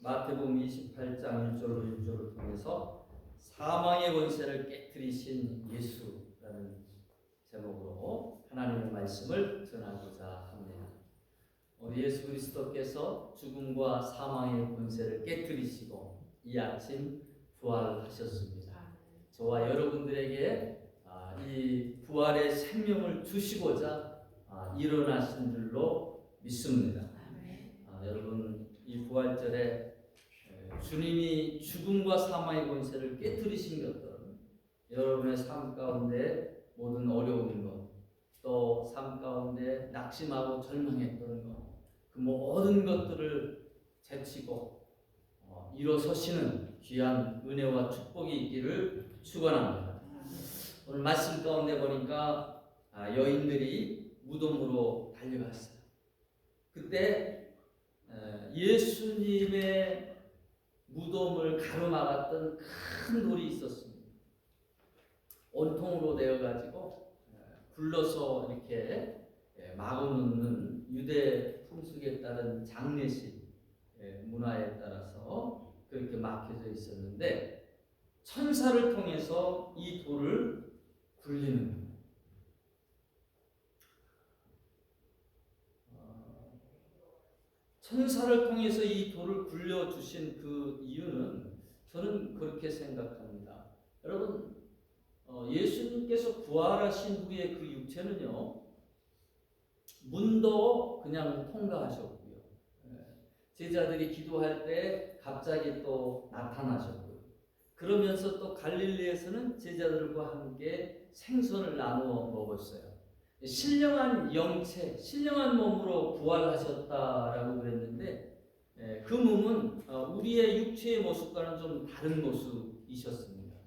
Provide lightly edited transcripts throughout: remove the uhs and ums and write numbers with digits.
마태복음 28장 1절로 6절을 통해서 사망의 권세를 깨뜨리신 예수라는 제목으로 하나님의 말씀을 전하고자 합니다. 우리 예수 그리스도께서 죽음과 사망의 권세를 깨뜨리시고 이 아침 부활하셨습니다. 저와 여러분들에게 이 부활의 생명을 주시고자 일어나신 줄로 믿습니다. 여러분, 이 부활절에 주님이 죽음과 사망의 권세를 깨뜨리신 것들은 여러분의 삶 가운데 모든 어려운 것, 또 삶 가운데 낙심하고 절망했던 것, 그 모든 것들을 제치고 일어서시는 귀한 은혜와 축복이 있기를 축원합니다. 오늘 말씀 가운데 보니까 여인들이 무덤으로 달려갔어요. 그때 예수님의 무덤을 가로막았던 큰 돌이 있었습니다. 온통으로 되어가지고 굴러서 이렇게 막아놓는 유대 풍俗에 따른 장례식 문화에 따라서 그렇게 막혀져 있었는데 천사를 통해서 이 돌을 굴리는 거예요. 천사를 통해서 이 돌을 굴려주신 그 이유는 저는 그렇게 생각합니다. 여러분, 예수님께서 부활하신 후에 그 육체는요, 문도 그냥 통과하셨고요. 제자들이 기도할 때 갑자기 또 나타나셨고요. 그러면서 또 갈릴리에서는 제자들과 함께 생선을 나누어 먹었어요. 신령한 영체, 신령한 몸으로 부활하셨다라고 그랬는데 그 몸은 우리의 육체의 모습과는 좀 다른 모습이셨습니다.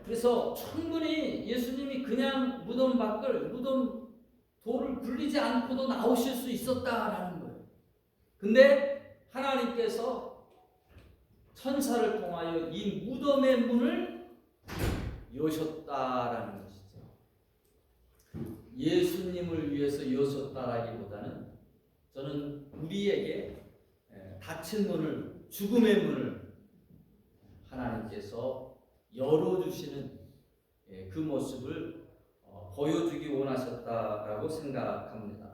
그래서 충분히 예수님이 그냥 무덤 밖을, 무덤 돌을 굴리지 않고도 나오실 수 있었다라는 거예요. 근데 하나님께서 천사를 통하여 이 무덤의 문을 여셨다라는 것이죠. 예수님을 위해서 여셨다라기보다는 저는 우리에게 닫힌 문을, 죽음의 문을 하나님께서 열어주시는 그 모습을 보여주기 원하셨다라고 생각합니다.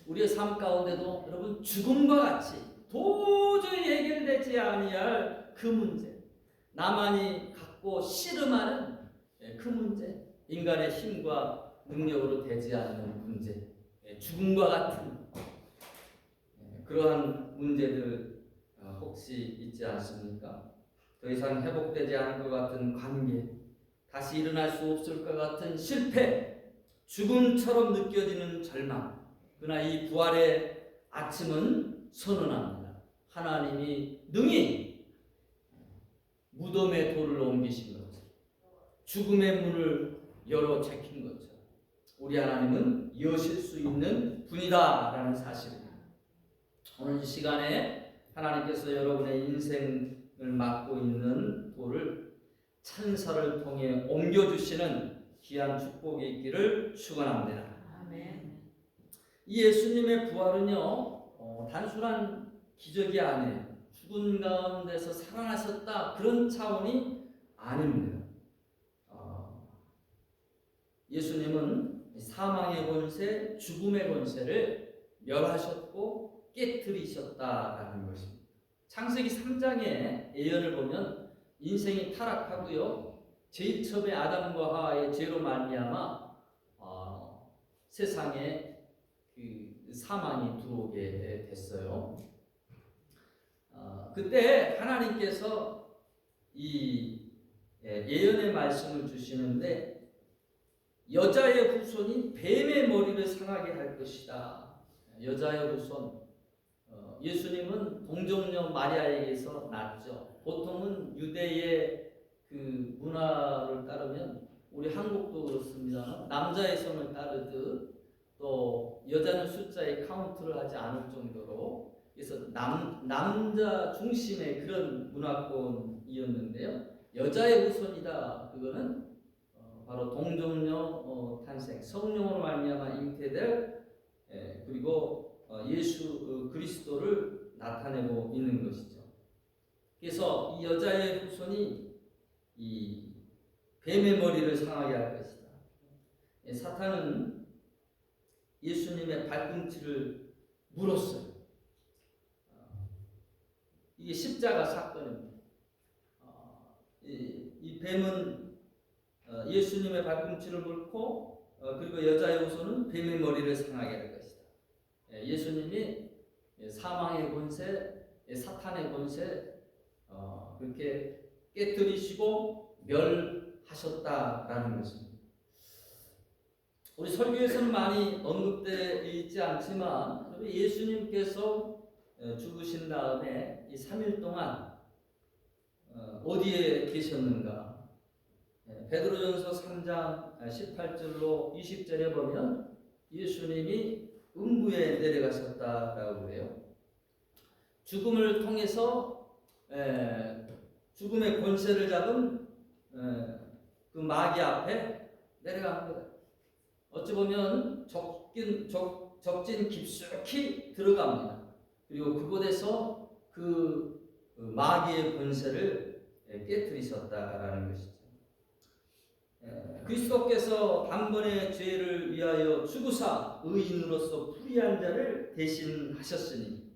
우리의 삶 가운데도 여러분 죽음과 같이 도저히 해결되지 아니할 그 문제, 나만이 갖고 씨름하는 그 문제, 인간의 힘과 능력으로 되지 않는 문제, 죽음과 같은 그러한 문제들 혹시 있지 않습니까? 더 이상 회복되지 않을 것 같은 관계, 다시 일어날 수 없을 것 같은 실패, 죽음처럼 느껴지는 절망. 그러나 이 부활의 아침은 선언합니다. 하나님이 능히 무덤의 돌을 옮기신 것처럼, 죽음의 문을 열어 제킨 것처럼 우리 하나님은 여실 수 있는 분이다라는 사실입니다. 오늘 이 시간에 하나님께서 여러분의 인생을 맡고 있는 돌을 천사를 통해 옮겨주시는 귀한 축복이 있기를 축원합니다. 아멘. 이 예수님의 부활은요, 단순한 기적이 아니에요. 죽은 가운데서 살아나셨다 그런 차원이 아닙니다. 예수님은 사망의 권세, 죽음의 권세를 멸하셨고 깨뜨리셨다라는 것입니다. 창세기 3장의 예언을 보면 인생이 타락하고요, 제일 처음에 아담과 하와의 죄로 말미암아 세상에 그 사망이 들어오게 됐어요. 그때 하나님께서 이 예언의 말씀을 주시는데 여자의 후손이 뱀의 머리를 상하게 할 것이다. 여자의 후손, 예수님은 동정녀 마리아에게서 낳았죠. 보통은 유대의 그 문화를 따르면 우리 한국도 그렇습니다. 남자의 성을 따르듯 또 여자는 숫자에 카운트를 하지 않을 정도로, 그래서 남자 중심의 그런 문화권이었는데요. 여자의 후손이다. 그거는 바로 동정녀 탄생, 성령으로 말미암아 잉태될 그리고 예수 그리스도를 나타내고 있는 것이죠. 그래서 이 여자의 후손이 이 뱀의 머리를 상하게 할 것이다. 사탄은 예수님의 발꿈치를 물었어요. 이게 십자가 사건입니다. 이 뱀은 예수님의 발꿈치를 물고 그리고 여자의 후손은 뱀의 머리를 상하게 할 것이다. 예수님이 사망의 권세, 사탄의 권세 그렇게 깨뜨리시고 멸하셨다라는 것입니다. 우리 설교에서는 많이 언급되어 있지 않지만 예수님께서 죽으신 다음에 이 3일 동안 어디에 계셨는가? 베드로전서 3장 18절로 20절에 보면 예수님이 음부에 내려가셨다라고 해요. 죽음을 통해서 죽음의 권세를 잡은 그 마귀 앞에 내려간 거예요. 어찌 보면 적진 깊숙이 들어갑니다. 그리고 그곳에서 그 마귀의 권세를 깨뜨리셨다라는 것이죠. 그리스도께서 단번에 죄를 위하여 죽으사 의인으로서 불의한 자를 대신하셨으니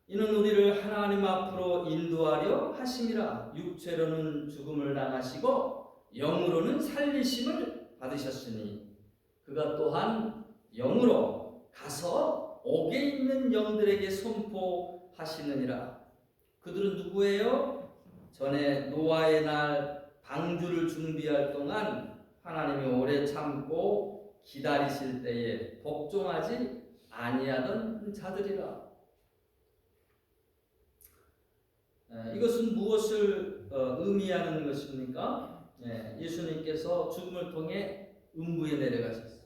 이는 우리를 하나님 앞으로 인도하려 하심이라. 육체로는 죽음을 당하시고 영으로는 살리심을 받으셨으니 그가 또한 영으로 가서 옥에 있는 영들에게 선포하시느니라. 그들은 누구예요? 전에 노아의 날 방주를 준비할 동안 하나님이 오래 참고 기다리실 때에 복종하지 아니하던 자들이라. 이것은 무엇을 의미하는 것입니까? 예수님께서 죽음을 통해 음부에 내려가셨어요.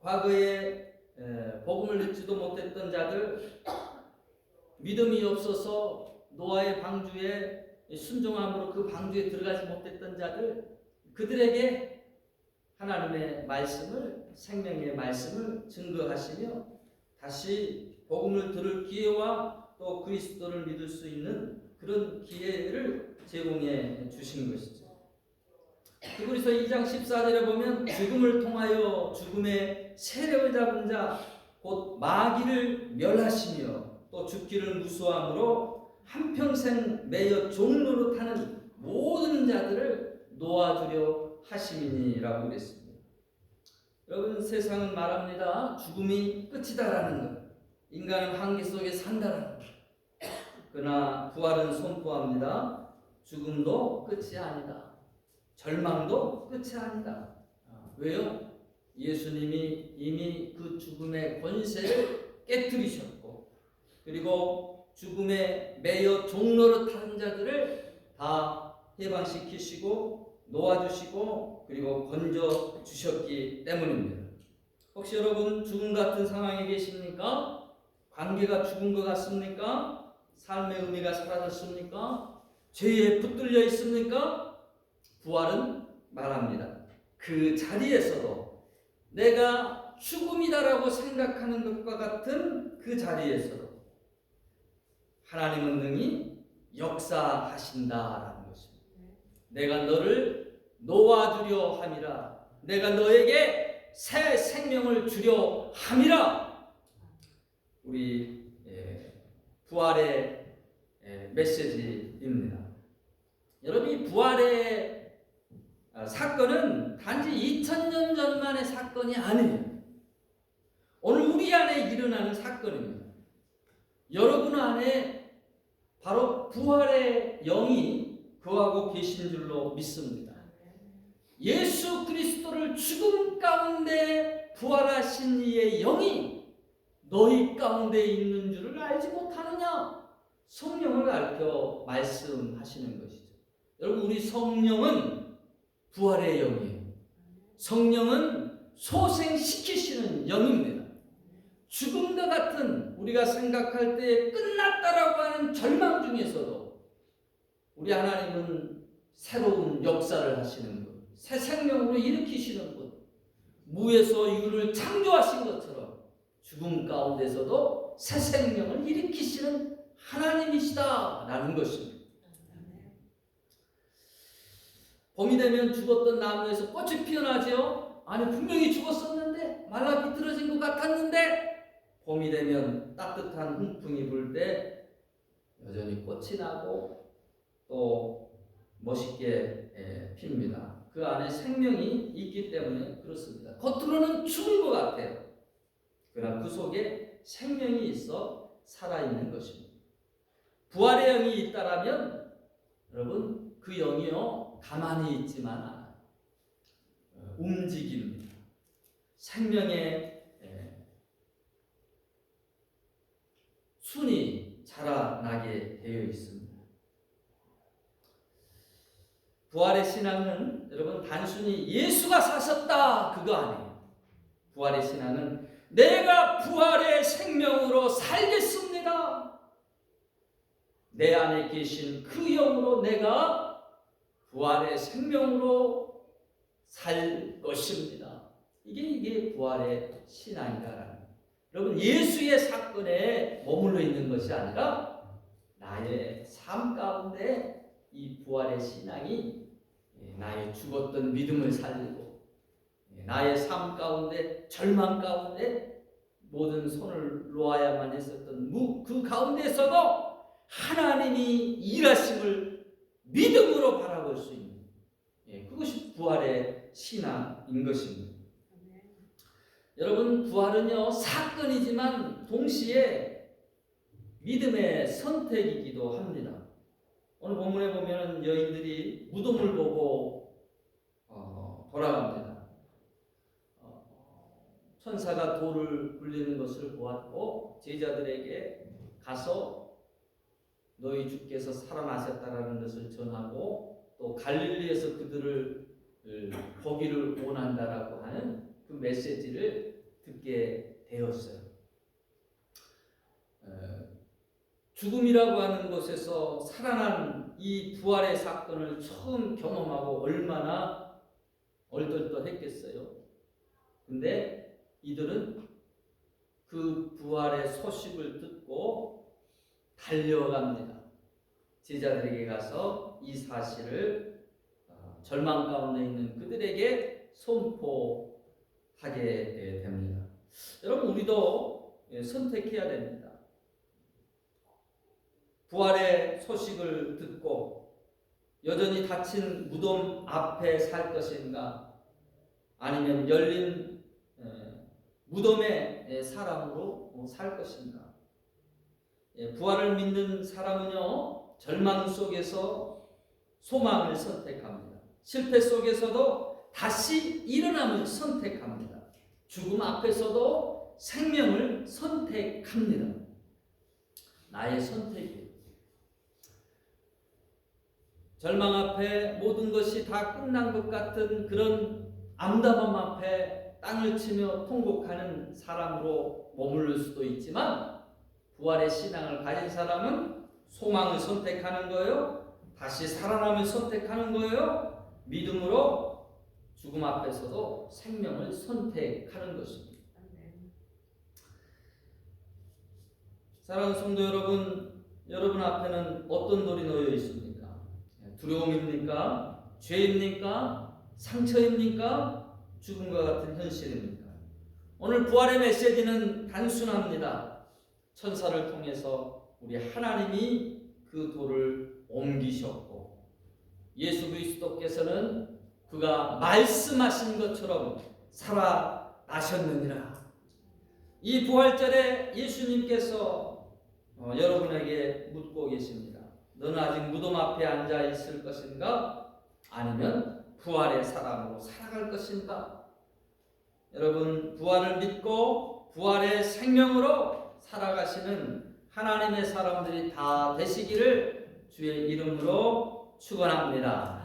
과거에 복음을 듣지도 못했던 자들, 믿음이 없어서 노아의 방주에 순종함으로 그 방주에 들어가지 못했던 자들, 그들에게 하나님의 말씀을, 생명의 말씀을 증거하시며 다시 복음을 들을 기회와 또 그리스도를 믿을 수 있는 그런 기회를 제공해 주신 것이죠. 그래서 2장 14절에 보면 죽음을 통하여 죽음의 세력을 잡은 자 곧 마귀를 멸하시며 또 죽기를 무수함으로 한평생 매여 종로로 타는 모든 자들을 놓아주려 하심이니라고 그랬습니다. 여러분, 세상은 말합니다. 죽음이 끝이다라는 것, 인간은 한계 속에 산다라는 것. 그러나 부활은 선포합니다. 죽음도 끝이 아니다. 절망도 끝이 아니다. 왜요? 예수님이 이미 그 죽음의 권세를 깨뜨리셨고 그리고 죽음에 매여 종로로 타는 자들을 다 해방시키시고 놓아주시고 그리고 건져주셨기 때문입니다. 혹시 여러분 죽음 같은 상황에 계십니까? 관계가 죽은 것 같습니까? 삶의 의미가 사라졌습니까? 죄에 붙들려 있습니까? 부활은 말합니다. 그 자리에서도 내가 죽음이다라고 생각하는 것과 같은 그 자리에서도 하나님은 능히 역사하신다라는 것입니다. 내가 너를 놓아주려 함이라. 내가 너에게 새 생명을 주려 함이라. 우리 부활의 메시지입니다. 여러분, 이 부활의 사건은 단지 2000년 전만의 사건이 아니에요. 오늘 우리 안에 일어나는 사건입니다. 여러분 안에 바로 부활의 영이 거하고 계신 줄로 믿습니다. 예수 그리스도를 죽음 가운데 부활하신 이의 영이 너희 가운데 있는 줄을 알지 못하느냐? 성령을 가르쳐 말씀하시는 것이죠. 여러분, 우리 성령은 부활의 영이에요. 성령은 소생시키시는 영입니다. 죽음과 같은 우리가 생각할 때 끝났다라고 하는 절망 중에서도 우리 하나님은 새로운 역사를 하시는 분, 새 생명으로 일으키시는 분, 무에서 유를 창조하신 것처럼 죽음 가운데서도 능력으로 새 생명을 일으키시는 하나님이시다라는 것입니다. 봄이 되면 죽었던 나무에서 꽃이 피어나죠. 아니 분명히 죽었었는데 말라 비틀어진 것 같았는데 봄이 되면 따뜻한 훈풍이 불 때 여전히 꽃이 나고 또 멋있게 핍니다. 그 안에 생명이 있기 때문에 그렇습니다. 겉으로는 죽은 것 같아요. 그러나 그 속에 생명이 있어 살아있는 것입니다. 부활의 영이 있다라면 여러분 그 영이요 가만히 있지만 않아요. 움직입니다. 생명의 순이 자라나게 되어 있습니다. 부활의 신앙은 여러분 단순히 예수가 사셨다 그거 아니에요. 부활의 신앙은 내가 부활의 생명으로 살겠습니다. 내 안에 계신 그 영으로 내가 부활의 생명으로 살 것입니다. 이게 부활의 신앙이다라는. 여러분 예수의 사건에 머물러 있는 것이 아니라 나의 삶 가운데 이 부활의 신앙이 나의 죽었던 믿음을 살리고 나의 삶 가운데 절망 가운데 모든 손을 놓아야만 했었던 그 가운데서도 하나님이 일하심을 믿음으로 바라볼 수 있는 그것이 부활의 신앙인 것입니다. 여러분 부활은요 사건이지만 동시에 믿음의 선택이기도 합니다. 오늘 본문에 보면 여인들이 무덤을 보고 돌아갑니다. 천사가 돌을 굴리는 것을 보았고 제자들에게 가서 너희 주께서 살아나셨다라는 것을 전하고 또 갈릴리에서 그들을 보기를 원한다라고 하는 그 메시지를 듣게 되었어요. 죽음이라고 하는 곳에서 살아난 이 부활의 사건을 처음 경험하고 얼마나 얼떨떨했겠어요. 근데 이들은 그 부활의 소식을 듣고 달려갑니다. 제자들에게 가서 이 사실을 절망 가운데 있는 그들에게 선포하게 됩니다. 여러분 우리도 선택해야 됩니다. 부활의 소식을 듣고 여전히 닫힌 무덤 앞에 살 것인가 아니면 열린 무덤의 사람으로 살 것인가. 부활을 믿는 사람은요 절망 속에서 소망을 선택합니다. 실패 속에서도 다시 일어남을 선택합니다. 죽음 앞에서도 생명을 선택합니다. 나의 선택이에요. 절망 앞에 모든 것이 다 끝난 것 같은 그런 암담함 앞에 땅을 치며 통곡하는 사람으로 머무를 수도 있지만 부활의 신앙을 가진 사람은 소망을 선택하는 거예요. 다시 살아남을 선택하는 거예요. 믿음으로 죽음 앞에서도 생명을 선택하는 것입니다. 사랑하는 성도 여러분, 여러분 앞에는 어떤 돌이 놓여 있습니까? 두려움입니까? 죄입니까? 상처입니까? 죽음과 같은 현실입니까? 오늘 부활의 메시지는 단순합니다. 천사를 통해서 우리 하나님이 그 돌을 옮기셨고 예수 그리스도께서는 그가 말씀하신 것처럼 살아나셨느니라. 이 부활절에 예수님께서 여러분에게 묻고 계십니다. 너는 아직 무덤 앞에 앉아 있을 것인가? 아니면 부활의 사람으로 살아갈 것인가? 여러분 부활을 믿고 부활의 생명으로 살아가시는 하나님의 사람들이 다 되시기를 주의 이름으로 축원합니다.